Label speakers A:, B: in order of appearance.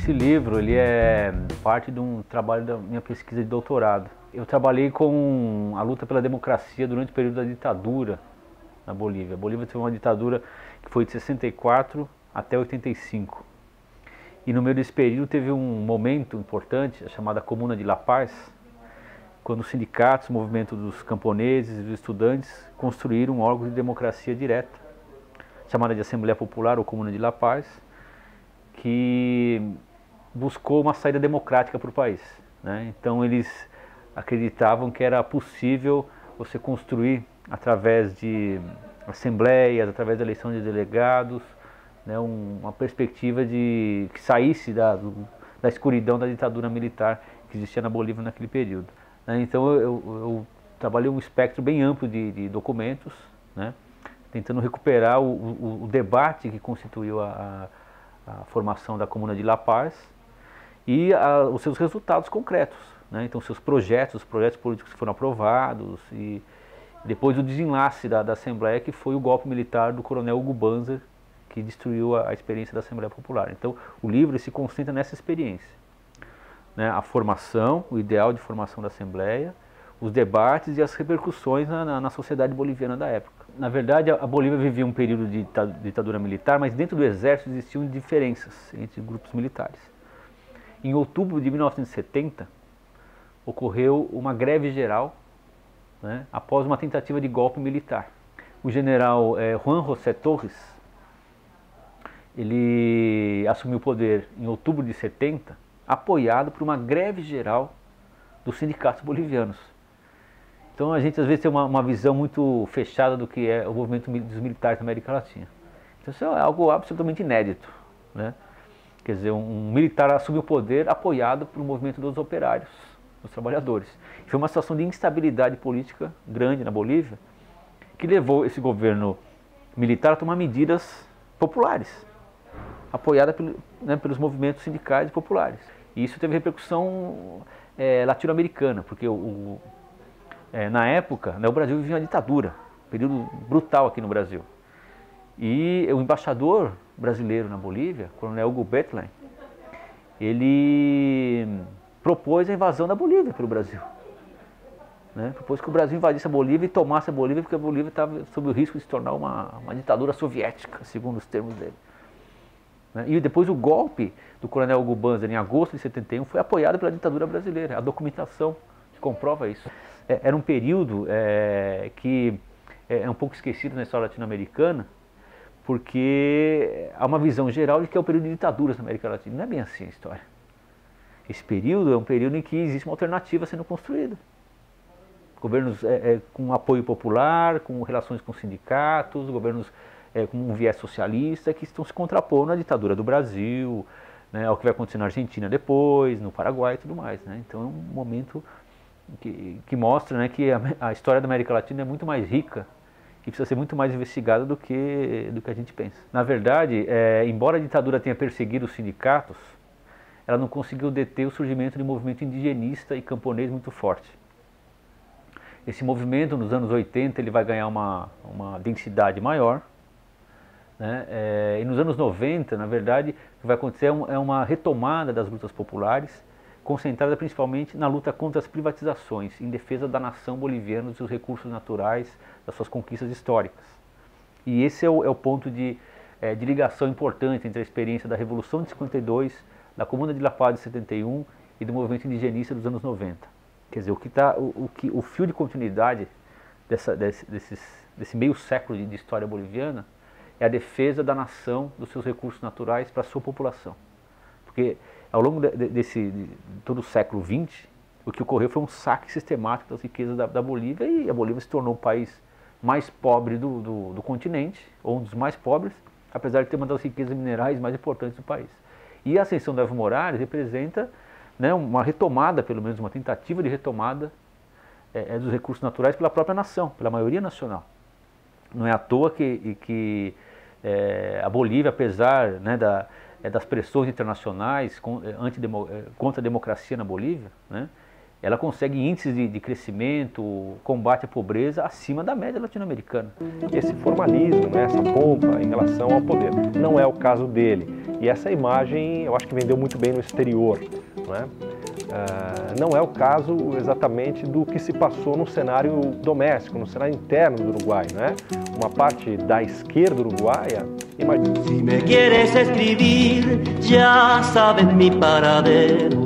A: Esse livro ele é parte de um trabalho da minha pesquisa de doutorado. Eu trabalhei com a luta pela democracia durante o período da ditadura na Bolívia. A Bolívia teve uma ditadura que foi de 64 até 85. E no meio desse período teve um momento importante, a chamada Comuna de La Paz, quando os sindicatos, o movimento dos camponeses e dos estudantes construíram um órgão de democracia direta, chamada de Assembleia Popular ou Comuna de La Paz, que buscou uma saída democrática para o país, né? Então eles acreditavam que era possível você construir através de assembleias, através da eleição de delegados, né, uma perspectiva de que saísse da escuridão da ditadura militar que existia na Bolívia naquele período, né? Então eu trabalhei um espectro bem amplo de documentos, né, tentando recuperar o debate que constituiu a formação da Comuna de La Paz e os seus resultados concretos, né? Então os projetos políticos que foram aprovados e depois o desenlace da Assembleia, que foi o golpe militar do coronel Hugo Banzer, que destruiu a experiência da Assembleia Popular. Então o livro se concentra nessa experiência, né? A formação, o ideal de formação da Assembleia, os debates e as repercussões na sociedade boliviana da época. Na verdade, a Bolívia vivia um período de ditadura militar, mas dentro do exército existiam diferenças entre grupos militares. Em outubro de 1970, ocorreu uma greve geral, né, após uma tentativa de golpe militar. O general Juan José Torres, ele assumiu o poder em outubro de 70, apoiado por uma greve geral dos sindicatos bolivianos. Então a gente às vezes tem uma visão muito fechada do que é o movimento dos militares na América Latina. Então isso é algo absolutamente inédito, né? Quer dizer, um militar assume o poder apoiado pelo movimento dos operários, dos trabalhadores. Foi uma situação de instabilidade política grande na Bolívia, que levou esse governo militar a tomar medidas populares, apoiada pelos movimentos sindicais e populares. E isso teve repercussão latino-americana, porque na época, né, o Brasil vivia uma ditadura, um período brutal aqui no Brasil. E o embaixador brasileiro na Bolívia, o coronel Hugo Bethlen, ele propôs a invasão da Bolívia pelo Brasil, né? Propôs que o Brasil invadisse a Bolívia e tomasse a Bolívia, porque a Bolívia estava sob o risco de se tornar uma ditadura soviética, segundo os termos dele, né? E depois o golpe do coronel Hugo Banzer em agosto de 71 foi apoiado pela ditadura brasileira. A documentação que comprova isso. Era um período que é um pouco esquecido na história latino-americana, porque há uma visão geral de que é o período de ditaduras na América Latina. Não é bem assim a história. Esse período é um período em que existe uma alternativa sendo construída. Governos com apoio popular, com relações com sindicatos, governos com um viés socialista que estão se contrapondo à ditadura do Brasil, né, ao que vai acontecer na Argentina depois, no Paraguai e tudo mais, né? Então é um momento que mostra, né, que a história da América Latina é muito mais rica e precisa ser muito mais investigada do que a gente pensa. Na verdade, embora a ditadura tenha perseguido os sindicatos, ela não conseguiu deter o surgimento de um movimento indigenista e camponês muito forte. Esse movimento, nos anos 80, ele vai ganhar uma densidade maior, né? E nos anos 90, na verdade, o que vai acontecer é uma retomada das lutas populares, concentrada principalmente na luta contra as privatizações, em defesa da nação boliviana, dos seus recursos naturais, das suas conquistas históricas. E esse é o ponto de ligação importante entre a experiência da Revolução de 52, da Comuna de La Paz de 71 e do movimento indigenista dos anos 90. Quer dizer, o fio de continuidade desse meio século de história boliviana é a defesa da nação, dos seus recursos naturais para a sua população. Porque ao longo de todo o século XX, o que ocorreu foi um saque sistemático das riquezas da Bolívia, e a Bolívia se tornou o país mais pobre do continente, ou um dos mais pobres, apesar de ter uma das riquezas minerais mais importantes do país. E a ascensão do Evo Morales representa, né, uma retomada, pelo menos uma tentativa de retomada dos recursos naturais pela própria nação, pela maioria nacional. Não é à toa que a Bolívia, apesar, né, das pressões internacionais contra a democracia na Bolívia, né, ela consegue índices de crescimento, combate à pobreza acima da média latino-americana.
B: Esse formalismo, né, essa pompa em relação ao poder, não é o caso dele. E essa imagem eu acho que vendeu muito bem no exterior, não é? Não é o caso exatamente do que se passou no cenário doméstico, no cenário interno do Uruguai, né? Uma parte da esquerda uruguaia, imagina.
C: Si me quieres escribir, ya sabes mi paradero.